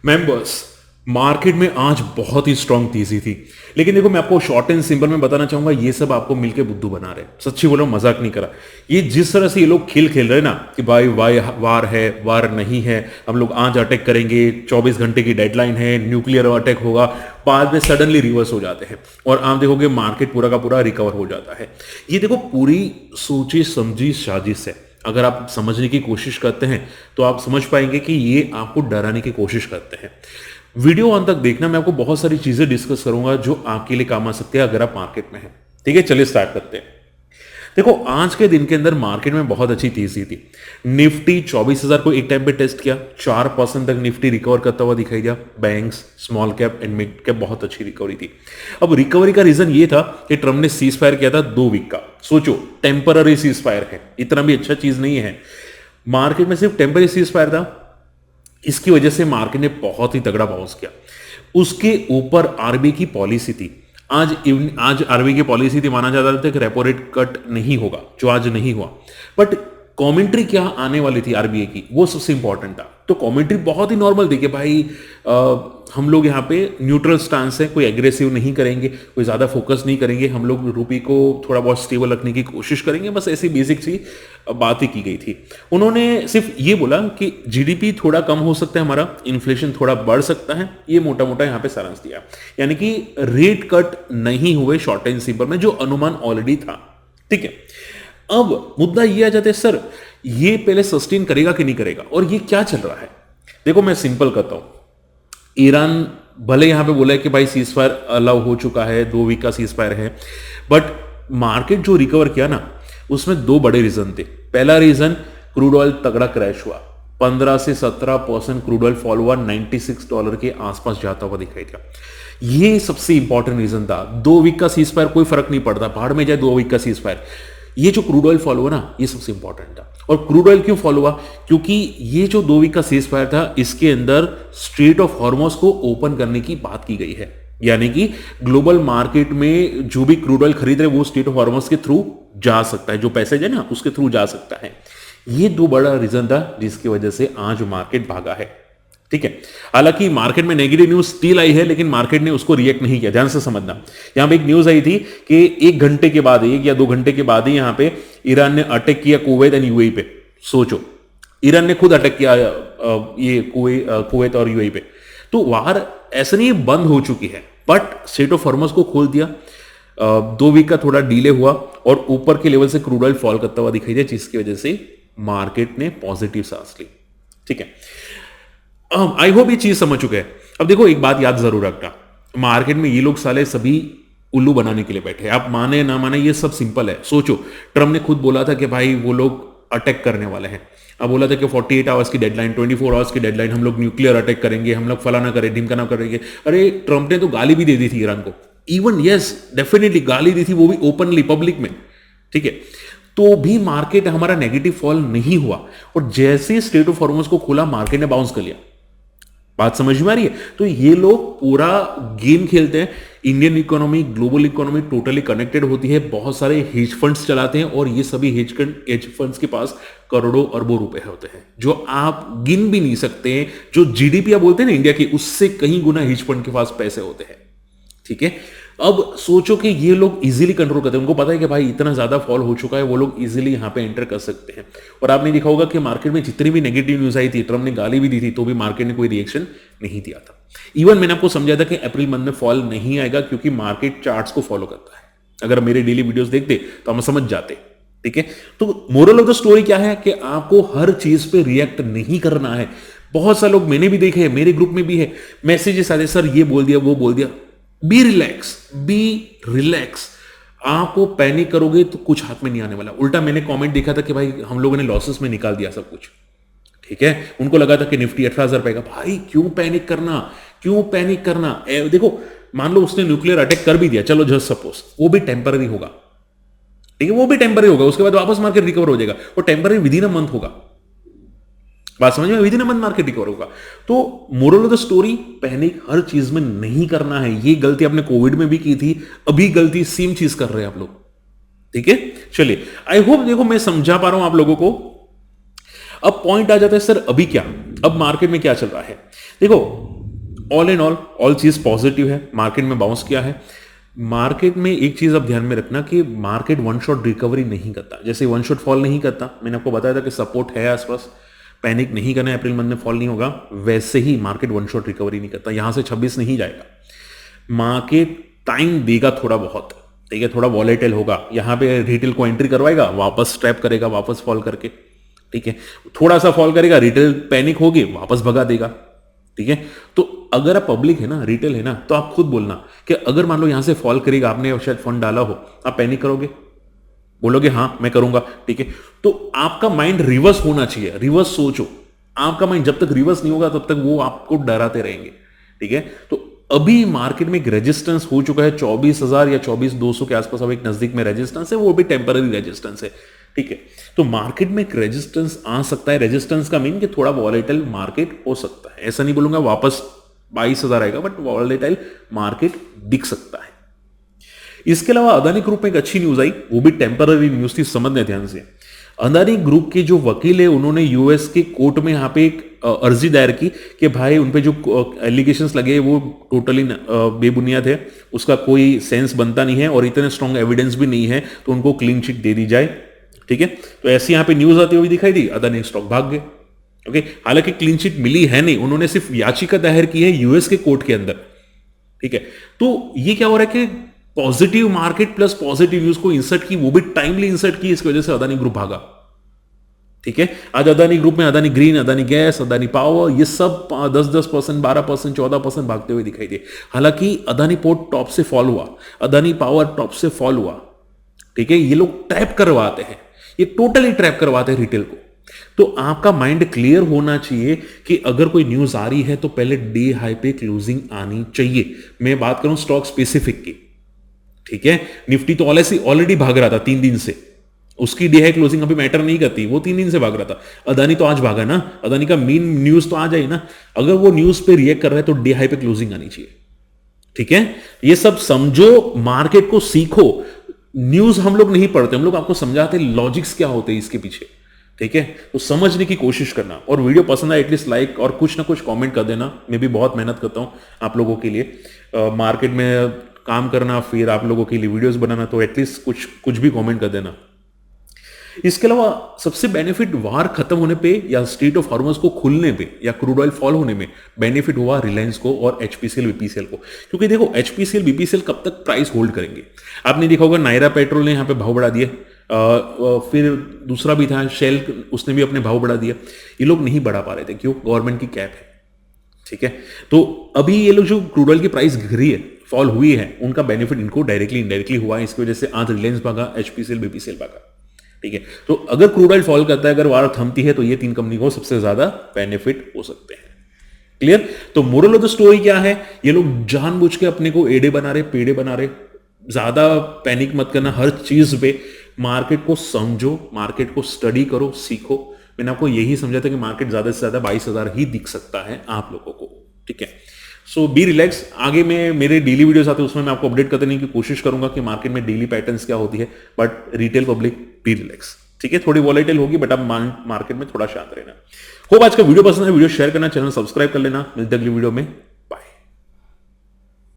Members, market में आज बहुत ही स्ट्रांग तेजी थी, लेकिन देखो मैं आपको शॉर्ट एंड सिंपल में बताना चाहूंगा, ये सब आपको मिलके बुद्धू बना रहे। सच्ची बोलो, मजाक नहीं करा। ये जिस तरह से ये लोग खेल खेल रहे हैं ना कि भाई वार है, वार नहीं है, हम लोग आज अटैक करेंगे, 24 घंटे की डेडलाइन है, न्यूक्लियर अटैक होगा, बाद में सडनली रिवर्स हो जाते हैं और आप देखोगे मार्केट पूरा का पूरा रिकवर हो जाता है। ये देखो पूरी सोची समझी साजिश है। अगर आप समझने की कोशिश करते हैं तो आप समझ पाएंगे कि ये आपको डराने की कोशिश करते हैं। वीडियो अंत तक देखना, मैं आपको बहुत सारी चीजें डिस्कस करूंगा जो आपके लिए काम आ सकते हैं अगर आप मार्केट में हैं। ठीक है, चलिए स्टार्ट करते हैं। देखो आज के दिन के अंदर मार्केट में बहुत अच्छी तेजी थी। निफ्टी 24,000 को एक टाइम पे टेस्ट किया, 4% तक निफ्टी रिकवर करता हुआ दिखाई दिया। Banks, small cap and mid cap बहुत अच्छी रिकवरी थी। अब रिकवरी का रीजन ये था कि ट्रम्प ने सीज फायर किया था 2 वीक का। सोचो, टेम्पररी सीज फायर है, इतना भी अच्छा चीज नहीं है। मार्केट में सिर्फ टेम्पररी सीज फायर था, इसकी वजह से मार्केट ने बहुत ही तगड़ा बाउंस किया। उसके ऊपर आरबीआई की पॉलिसी थी। आज आरबीआई की पॉलिसी थी, माना जाता था कि रेपो रेट कट नहीं होगा, जो आज नहीं हुआ। बट कमेंट्री क्या आने वाली थी आरबीआई की, वो सबसे इंपॉर्टेंट था। तो कमेंट्री बहुत ही नॉर्मल थी कि भाई हम लोग यहाँ पे न्यूट्रल स्टांस है, कोई एग्रेसिव नहीं करेंगे, कोई ज्यादा फोकस नहीं करेंगे, हम लोग रुपये को थोड़ा बहुत स्टेबल रखने की कोशिश करेंगे। बस ऐसी बेसिक सी बात ही की गई थी। उन्होंने सिर्फ ये बोला कि जीडीपी थोड़ा कम हो सकता है, हमारा इन्फ्लेशन थोड़ा बढ़ सकता है, ये मोटा मोटा यहाँ पे सारांश दिया। यानी कि रेट कट नहीं हुए शॉर्ट एंड सिंपल में, जो अनुमान ऑलरेडी था। ठीक है, अब मुद्दा ये आ जाता है, सर ये पहले सस्टेन करेगा कि नहीं करेगा, और ये क्या चल रहा है। देखो मैं सिंपल करता हूं। ईरान भले यहां पे बोला है कि भाई सीज फायर अलाउ हो चुका है, 2 वीक का सीज फायर है, बट मार्केट जो रिकवर किया ना, उसमें 2 बड़े रीजन थे। पहला रीजन, क्रूड ऑयल तगड़ा क्रैश हुआ, 15 से 17% क्रूड ऑयल फॉल हुआ, $96 के आसपास जाता हुआ दिखाई दिया। ये सबसे इंपॉर्टेंट रीजन था। 2 वीक का सीज फायर कोई फर्क नहीं पड़ता, भाड़ में जाए 2 वीक का सीज फायर। ये जो क्रूड ऑयल फॉलो हुआ ना, ये सबसे इंपॉर्टेंट था। और क्रूड ऑयल क्यों फॉलो हुआ? क्योंकि ये जो 2 वीक का सीज फायर था, इसके अंदर स्ट्रेट ऑफ हॉर्मोज को ओपन करने की बात की गई है। यानी कि ग्लोबल मार्केट में जो भी क्रूड ऑयल खरीद रहे वो स्ट्रेट ऑफ हॉर्मोज के थ्रू जा सकता है, जो पैसेज है ना उसके थ्रू जा सकता है। ये 2 बड़ा रीजन था जिसकी वजह से आज मार्केट भागा है। ठीक है, हालांकि मार्केट में नेगेटिव न्यूज स्टिल आई है, लेकिन मार्केट ने उसको रिएक्ट नहीं किया। ध्यान से समझना, यहां पे एक न्यूज आई थी कि 1 घंटे के बाद, 1 या 2 घंटे के बाद ही यहां पे ईरान ने अटैक किया कुवैत एंड यूएई पे। सोचो, ईरान ने खुद अटैक किया ये कुवैत और यूएई पे। तो वार ऐसा नहीं बंद हो चुकी है, बट स्ट्रेट ऑफ हॉर्मज को खोल दिया। 2 वीक का थोड़ा डिले हुआ और ऊपर के लेवल से क्रूड ऑयल फॉल करता हुआ दिखाई दिया, जिसकी वजह से मार्केट ने पॉजिटिव सांस ली। ठीक है, आई होप ये चीज समझ चुके हैं। अब देखो एक बात याद जरूर रखना, मार्केट में ये लोग साले सभी उल्लू बनाने के लिए बैठे हैं। आप माने ना माने, ये सब सिंपल है। सोचो, ट्रम्प ने खुद बोला था कि भाई वो लोग अटैक करने वाले हैं। अब बोला था कि 48 आवर्स की डेडलाइन, 24 आवर्स की डेडलाइन, हम लोग न्यूक्लियर अटैक करेंगे, हम लोग फलाना करें, ढिमकाना करेंगे। अरे ट्रम्प ने तो गाली भी दे दी थी ईरान को। इवन यस, डेफिनेटली गाली दी थी, वो भी ओपनली पब्लिक में। ठीक है, तो भी मार्केट हमारा नेगेटिव फॉल नहीं हुआ, और जैसे स्ट्रेट ऑफ हॉर्मोज को खोला मार्केट ने बाउंस कर लिया। बात समझ में आ रही है? तो ये लोग पूरा गेम खेलते हैं। Indian economy, global economy totally connected होती है। बहुत सारे हेज फंड्स चलाते हैं, और ये सभी हेज फंड्स के पास करोड़ों अरबों रुपए होते हैं, जो आप गिन भी नहीं सकते हैं। जो जीडीपी आप बोलते हैं ना इंडिया की, उससे कहीं गुना हेज फंड के पास पैसे होते हैं। ठीक है, अब सोचो कि ये लोग इजीली कंट्रोल करते हैं। उनको पता है कि भाई इतना ज्यादा फॉल हो चुका है, वो लोग इजीली यहां पे एंटर कर सकते हैं। और आपने देखा होगा कि मार्केट में जितनी भी नेगेटिव न्यूज आई थी, ट्रम्प ने गाली भी दी थी, तो भी मार्केट ने कोई रिएक्शन नहीं दिया था। इवन मैंने आपको समझाया था कि अप्रैल मंथ में फॉल नहीं आएगा, क्योंकि मार्केट चार्ट्स को फॉलो करता है। अगर मेरे डेली वीडियोस देखते तो हम समझ जाते। ठीक है, तो मोरल ऑफ द स्टोरी क्या है कि आपको हर चीज पे रिएक्ट नहीं करना है। बहुत सारे लोग मैंने भी देखे हैं, मेरे ग्रुप में भी है, मैसेजेस आते, सर ये बोल दिया, वो बोल दिया। Be relax. आपको पैनिक करोगे तो कुछ हाथ में नहीं आने वाला। उल्टा मैंने कमेंट देखा था कि भाई हम लोगों ने लॉसेस में निकाल दिया सब कुछ। ठीक है, उनको लगा था कि निफ्टी 18,000 पाएगा। भाई क्यों पैनिक करना? देखो, मान लो उसने न्यूक्लियर अटैक कर भी दिया, चलो जस्ट सपोज, वो भी टेम्पररी होगा। ठीक है, वो भी टेम्पररी होगा, उसके बाद वापस मार्केट रिकवर हो जाएगा। वो टेम्पररी विदिन अ मंथ होगा। बात समझ में? Within a month market recover होगा। तो moral of the story, panic हर चीज में नहीं करना है। ये गलती आपने कोविड में भी की थी, अभी गलती सेम चीज कर रहे हैं आप लोग। ठीक है, चलिए, आई होप देखो मैं समझा पा रहा हूं आप लोगों को। अब पॉइंट आ जाता है सर अभी क्या, अब मार्केट में क्या चल रहा है। देखो ऑल इन ऑल चीज पॉजिटिव है, मार्केट में बाउंस किया है। मार्केट में एक चीज आप ध्यान में रखना कि मार्केट वन शॉट रिकवरी नहीं करता, जैसे वन शॉट फॉल नहीं करता, मैंने आपको बताया था कि सपोर्ट है आसपास, पैनिक नहीं करना, अप्रैल मंथ में फॉल नहीं होगा, वैसे ही मार्केट वन शॉट रिकवरी नहीं करता, यहां से 26 नहीं जाएगा। मार्केट टाइम देगा थोड़ा बहुत, ठीक है, थोड़ा वॉलेटाइल होगा, यहां पे रिटेल को एंट्री करवाएगा, वापस ट्रैप करेगा, वापस फॉल करके, ठीक है, थोड़ा सा फॉल करेगा, रिटेल पैनिक होगी, वापस भगा देगा, ठीक है। तो अगर आप पब्लिक है ना, रिटेल है ना, तो आप खुद बोलना कि अगर मान लो यहां से फॉल करेगा, आपने शायद फंड डाला हो, आप पैनिक करोगे, बोलोगे हाँ मैं करूंगा, ठीक है। तो आपका माइंड रिवर्स होना चाहिए, रिवर्स सोचो, आपका माइंड जब तक रिवर्स नहीं होगा तब तक वो आपको डराते रहेंगे, ठीक है। तो अभी मार्केट में एक रेजिस्टेंस हो चुका है 24,000 या 24,200 के आसपास, अब एक नजदीक में रेजिस्टेंस है, वो भी टेम्पररी रेजिस्टेंस है, ठीक है। तो मार्केट में एक रेजिस्टेंस आ सकता है, रेजिस्टेंस का मीन कि थोड़ा वॉलेटाइल मार्केट हो सकता है, ऐसा नहीं बोलूंगा वापस 22,000 आएगा, बट वॉलेटाइल मार्केट दिख सकता है। इसके अलावा अदानी ग्रुप में एक अच्छी न्यूज आई, वो भी टेम्पररी न्यूज थी, समझने ध्यान से। अदानी ग्रुप के जो वकील है उन्होंने यूएस के कोर्ट में यहां पे एक अर्जी दायर की कि भाई उन पे जो एलिगेशंस लगे वो टोटली बेबुनियाद है, उसका कोई सेंस बनता नहीं है और इतने स्ट्रॉन्ग एविडेंस भी नहीं है, तो उनको क्लीन चिट दे दी जाए, ठीक है। तो ऐसी यहां पे न्यूज आती हुई दिखाई दी, अदानी स्टॉक भाग गए, ओके। हालांकि क्लीन चिट मिली है नहीं, उन्होंने सिर्फ याचिका दायर की है यूएस के कोर्ट के अंदर, ठीक है। तो ये क्या हो रहा है कि positive market plus positive news को इंसर्ट की, वो भी टाइमली इंसर्ट की, इसकी वजह से अदानी ग्रुप भागा, ठीक है। आज अदानी ग्रुप में Adani green, Adani gas, Adani power, ये सब 10-10%, 12%, 14% भागते हुए दिखाई दिए। हालांकि अदानी पोर्ट टॉप से फॉल हुआ, अदानी पावर टॉप से फॉल हुआ, ठीक है। ये लोग ट्रैप करवाते हैं, ये टोटली ट्रैप करवाते हैं रिटेल को। तो आपका माइंड क्लियर होना चाहिए कि अगर कोई न्यूज आ रही है तो पहले डे हाई पे क्लोजिंग आनी चाहिए। मैं बात करूं स्टॉक स्पेसिफिक की, ठीक है। निफ्टी तो ऑलरेडी भाग रहा था 3 दिन से, उसकी डे हाई क्लोजिंग अभी मैटर नहीं करती, वो 3 दिन से भाग रहा था। अदानी तो आज भागा ना, अदानी का मेन न्यूज तो आ जाए ना, अगर वो न्यूज पे रिएक्ट कर रहा है तो डे हाई पे क्लोजिंग आनी चाहिए, ठीक है। ये सब समझो, मार्केट को सीखो, न्यूज हम लोग नहीं पढ़ते, हम लोग आपको समझाते लॉजिक्स क्या होते हैं इसके पीछे, ठीक है। तो समझने की कोशिश करना, और वीडियो पसंद आए एटलीस्ट लाइक और कुछ ना कुछ कमेंट कर देना। मैं भी बहुत मेहनत करता हूं आप लोगों के लिए, मार्केट में काम करना, फिर आप लोगों के लिए वीडियोस बनाना, तो एटलीस्ट कुछ भी कमेंट कर देना। इसके अलावा सबसे बेनिफिट वार खत्म होने पे या स्ट्रेट ऑफ हॉर्मज को खुलने पे या क्रूड ऑयल फॉल होने में बेनिफिट हुआ रिलायंस को और एचपीसीएल बीपीसीएल को, क्योंकि देखो एचपीसीएल बीपीसीएल कब तक प्राइस होल्ड करेंगे। आपने देखा होगा नायरा पेट्रोल ने यहां पे भाव बढ़ा दिए, फिर दूसरा भी था शेल, उसने भी अपने भाव बढ़ा दिया, ये लोग नहीं बढ़ा पा रहे थे, क्यों? गवर्नमेंट की कैप है, ठीक है। तो अभी ये लोग जो क्रूड ऑयल की प्राइस गिरी है, फॉल हुई है, उनका बेनिफिट इनको डायरेक्टली इनडायरेक्टली हुआ है, इसकी वजह से आज रिलायंस भागा, एचपीसीएल बीपीसीएल भागा, ठीक है। तो अगर क्रूड ऑयल फॉल करता है, अगर वार थमती है, तो ये 3 कंपनी को सबसे ज्यादा बेनिफिट हो सकते हैं। क्लियर? तो मोरल ऑफ द स्टोरी क्या है? ये लोग जानबूझ के अपने को एड़े बना रहे, पेड़े बना रहे। ज्यादा पैनिक मत करना हर चीज पे, मार्केट को समझो, मार्केट को स्टडी करो, सीखो। मैंने आपको यही समझा था कि मार्केट ज्यादा से ज्यादा 22,000 ही दिख सकता है आप लोगों को, ठीक है। सो बी रिलैक्स। आगे में मेरे डेली वीडियोस आते हैं, उसमें मैं आपको अपडेट करने की कोशिश करूंगा कि मार्केट में डेली पैटर्न्स क्या होती है, but retail public be relax, ठीक है। थोड़ी वॉलेटाइल होगी, बट अब मार्केट में थोड़ा शांत रहना। होप आज का वीडियो पसंद है, वीडियो शेयर करना, चैनल सब्सक्राइब कर लेना। मिलते अगली वीडियो में।